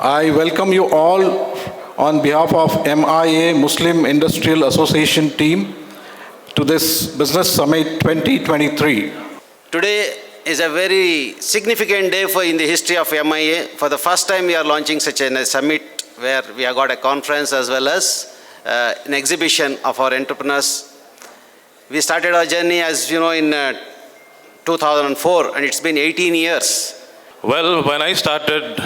I welcome you all on behalf of MIA Muslim Industrial Association team to this Business Summit 2023. Today is a very significant day in the history of MIA. For the first time, we are launching such a summit where we have got a conference as well as an exhibition of our entrepreneurs. We started our journey, as you know, in 2004, and it's been 18 years. Well, when I started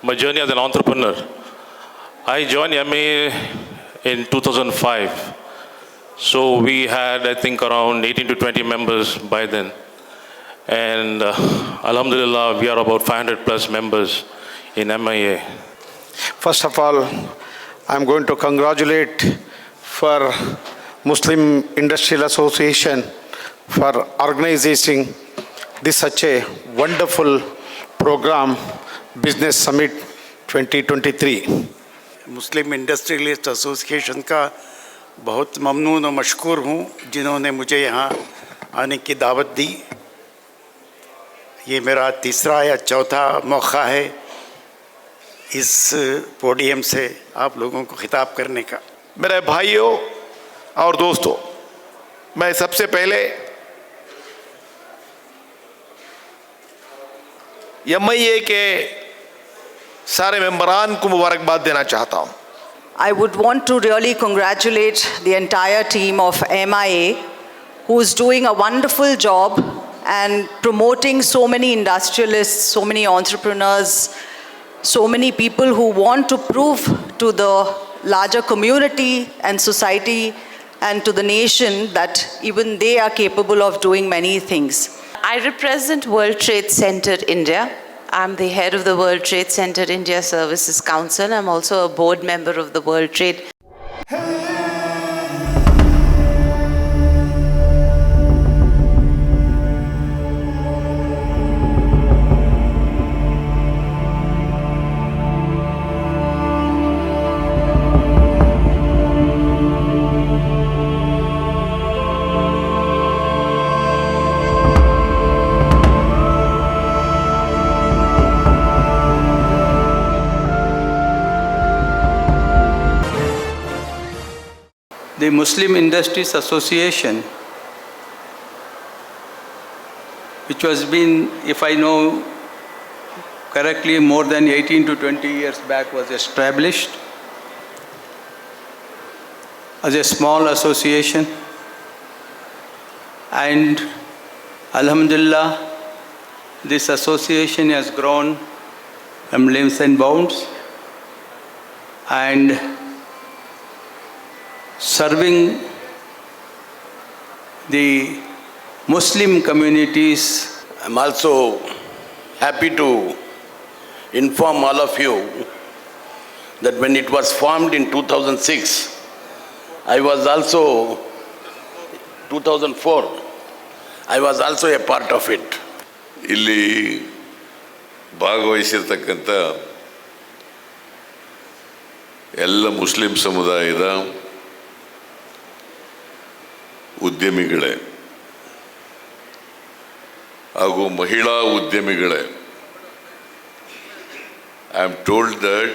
my journey as an entrepreneur, I joined MIA in 2005. So we had, I think, around 18 to 20 members by then. And Alhamdulillah, we are about 500 plus members in MIA. First of all, I'm going to congratulate for Muslim Industrial Association for organizing this such a wonderful program, Business Summit 2023. Muslim industrialist association का बहुत ममनून और मशकूर हूँ जिन्होंने मुझे यहाँ आने की दावत दी। ये मेरा तीसरा या चौथा मौका है इस पोडियम से आप लोगों को खिताब करने का। मेरे भाइयों और दोस्तों, मैं सबसे पहले MIA के सारे मेंबरान को मुबारकबाद देना चाहता हूँ। I would want to really congratulate the entire team of MIA who is doing a wonderful job and promoting so many industrialists, so many entrepreneurs, so many people who want to prove to the larger community and society and to the nation that even they are capable of doing many things. I represent World Trade Center India. I'm the head of the World Trade Center India Services Council. I'm also a board member of the World Trade. The Muslim Industries Association, which was been, if I know correctly, more than 18 to 20 years back, was established as a small association, and Alhamdulillah, this association has grown from leaps and bounds and serving the Muslim communities. I'm also happy to inform all of you that when it was formed in 2006, I was also, 2004, I was also a part of it. ಇಲ್ಲಿ ಭಾಗವಹಿಸಿರ್ತಕ್ಕಂಥ ಎಲ್ಲ Muslim ಸಮುದಾಯದ ಉದ್ಯಮಿಗಳೇ ಹಾಗೂ ಮಹಿಳಾ ಉದ್ಯಮಿಗಳೇ, I am told that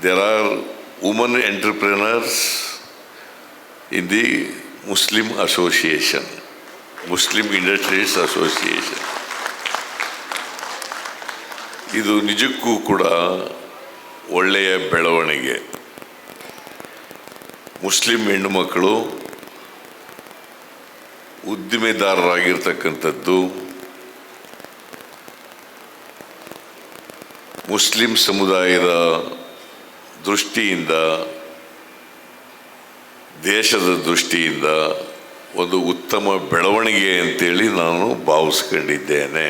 there are women entrepreneurs in the Muslim Association, Muslim Industries Association. ಇದು ನಿಜಕ್ಕೂ ಕೂಡ ಒಳ್ಳೆಯ ಬೆಳವಣಿಗೆ. ಮುಸ್ಲಿಂ ಹೆಣ್ಣು ಮಕ್ಕಳು ಉದ್ದಿಮೆದಾರರಾಗಿರ್ತಕ್ಕಂಥದ್ದು ಮುಸ್ಲಿಂ ಸಮುದಾಯದ ದೃಷ್ಟಿಯಿಂದ, ದೇಶದ ದೃಷ್ಟಿಯಿಂದ ಒಂದು ಉತ್ತಮ ಬೆಳವಣಿಗೆ ಅಂತೇಳಿ ನಾನು ಭಾವಿಸ್ಕೊಂಡಿದ್ದೇನೆ.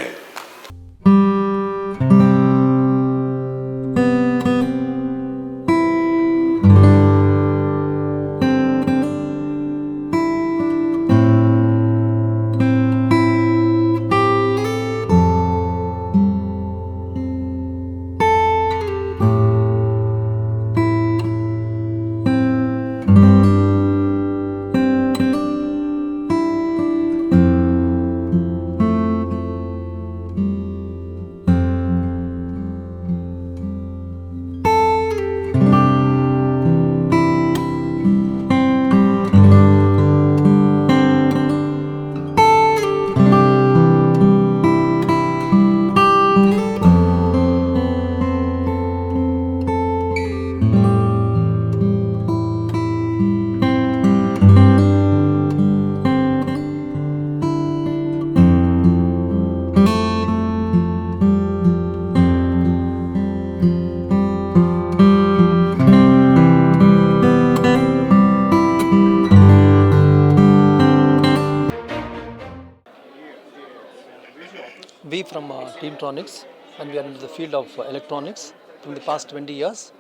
We from Teamtronics, and we are into the field of electronics. From the past 20 years,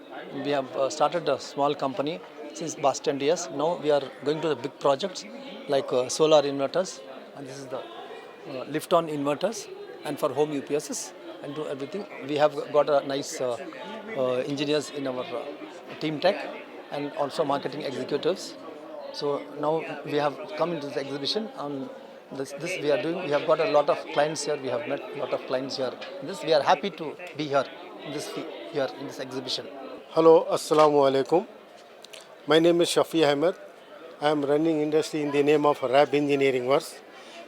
we have started a small company since past 20 years. Now we are going to the big projects like solar inverters, and this is the lift-on inverters, and for home UPSs and do everything. We have got a nice engineers in our team tech and also marketing executives. So now we have come into the exhibition on this we are doing. We have got a lot of clients here. We have met a lot of clients here. This we are happy to be here in this exhibition. Hello, Assalamu alaikum. My name is Shafi Ahmed. I am running industry in the name of RAB Engineering Works.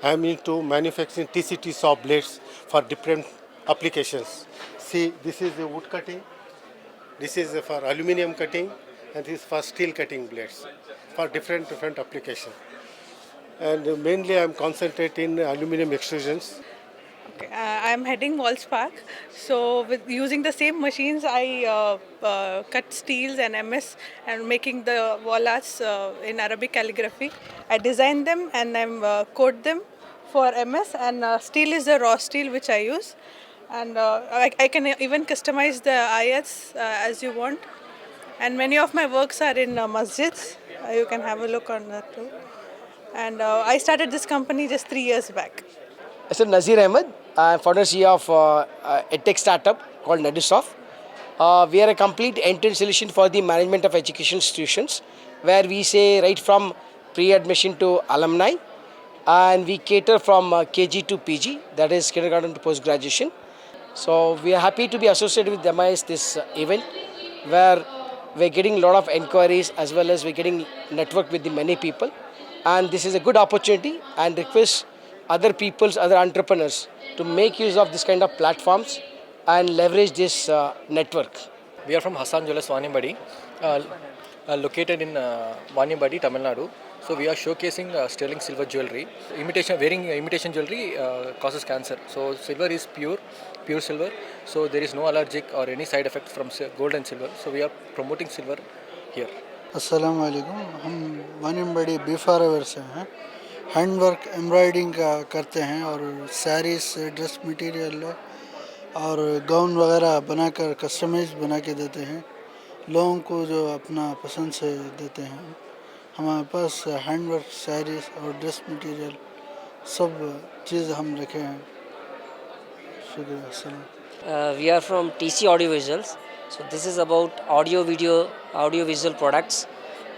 I am into manufacturing TCT saw blades for different applications. See, this is the wood cutting, this is for aluminium cutting, and this is for steel cutting blades for different applications. And mainly I am concentrating in aluminium extrusions. Okay, I am heading Wallspark. So with using the same machines, I cut steels and MS and making the wall arts in Arabic calligraphy. I design them and I code them for MS, and steel is the raw steel which I use. And I can even customize the ayats as you want. And many of my works are in masjids. You can have a look on that too. And I started this company just 3 years back. I'm Nazir Ahmed. I'm founder CEO of a tech startup called Nadisoft. We are a complete end-to-end solution for the management of education institutions, where we say right from pre-admission to alumni, and we cater from KG to PG, that is kindergarten to post-graduation. So we are happy to be associated with MIS this event, where we're getting a lot of inquiries as well as we're getting network with the many people. And this is a good opportunity, and request other people's, other entrepreneurs to make use of this kind of platforms and leverage this network. We are from Hassan Jewellers Vaniyambadi, located in Vaniyambadi, Tamil Nadu. So we are showcasing sterling silver jewelry. Wearing imitation jewelry causes cancer. So silver is pure silver. So there is no allergic or any side effect from gold and silver. So we are promoting silver here. अस्सलाम वालेकुम, हम वानियम्बडी बीफारावर से हैं। Handwork embroidering का करते हैं और saris dress material और गाउन वगैरह बनाकर कस्टमाइज बना के देते हैं लोगों को जो अपना पसंद से देते हैं। हमारे पास हैंडवर्क साड़ीज और ड्रेस मटेरियल सब चीज़ हम रखे हैं। शुक्रिया। अस्सलाम। We are from TC Audiovisuals. So this is about audio visual products.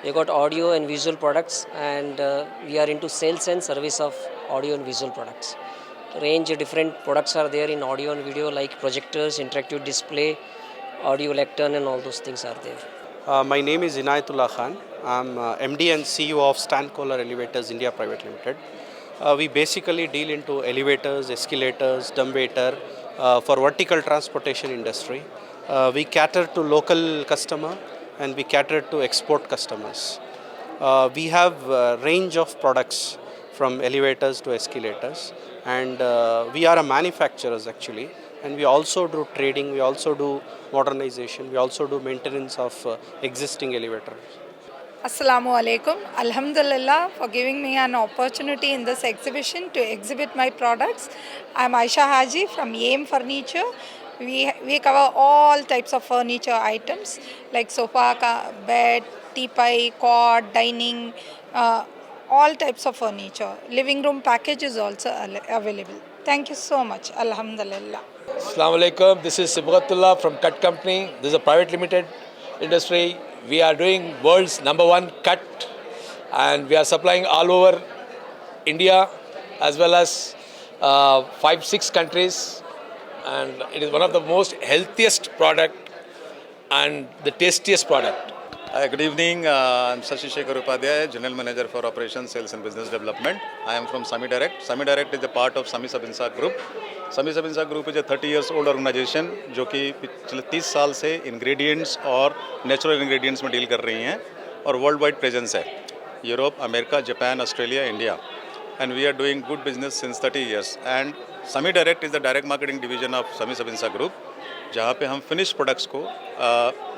We got audio and visual products, and we are into sales and service of audio and visual products. Range of different products are there in audio and video, like projectors, interactive display, audio lectern, and all those things are there. My name is Inayatullah Khan. I'm MD and CEO of Stan Kohler Elevators India Private Limited. We basically deal into elevators, escalators, dumbwaiter for vertical transportation industry. We cater to local customer and we cater to export customers. We have a range of products from elevators to escalators, and we are a manufacturers actually, and we also do trading, we also do modernization, we also do maintenance of existing elevators. Assalamu alaikum. Alhamdulillah for giving me an opportunity in this exhibition to exhibit my products. I am Aisha Haji from Yem Furniture. We cover all types of furniture items like sofa, bed, teepie, cot, dining, all types of furniture. Living room package is also available. Thank you so much. Alhamdulillah. Assalamu alaikum. This is Sibghatullah from Cut Company. This is a private limited industry. We are doing world's #1 cut, and we are supplying all over India as well as 5-6 countries. And it is one of the most healthiest product and the tastiest product. Good evening, I'm Shashi Shekhar Upadhyay, General Manager for Operations, Sales and Business Development. I am from Sami Direct. Sami Direct is a part of Sami Sabinsag Group. Sami Sabinsag Group is a 30 years old organization जो कि पिछले 30 साल से ingredients और natural ingredients में deal कर रही हैं और worldwide presence है Europe, America, Japan, Australia, India. And we are doing good business since 30 years. And Sami Direct is the direct marketing division of Sami Sabinsag Group. जहाँ पे हम फिनिश प्रोडक्ट्स को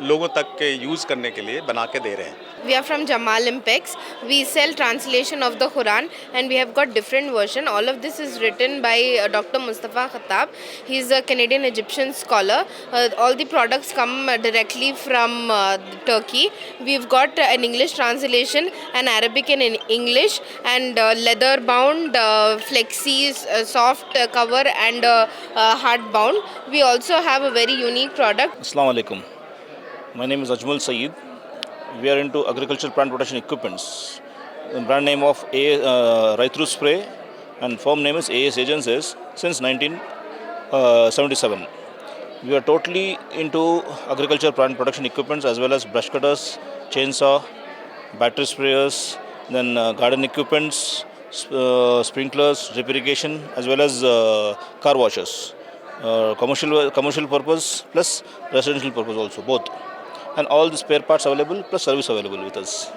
लोगों तक के यूज़ करने के लिए बना के दे रहे हैं. We are from Jamal Impex. We sell translation of the Quran and we have got different version. All of this is written by Dr. Mustafa Khattab. He is a Canadian Egyptian scholar. All the products come directly from Turkey. We've got an English translation, an Arabic and in English, and leather bound, flexis, soft cover and hard bound. We also have a very unique product. Assalamu alaikum. My name is Ajmal Saeed. We are into agricultural plant protection equipments. The brand name of Raitru Spray and firm name is AS Agencies since 1977. We are totally into agricultural plant protection equipments as well as brush cutters, chainsaw, battery sprayers, then garden equipments, sprinklers, drip irrigation as well as car washers. Commercial purpose plus residential purpose also, both. And all the spare parts available plus service available with us.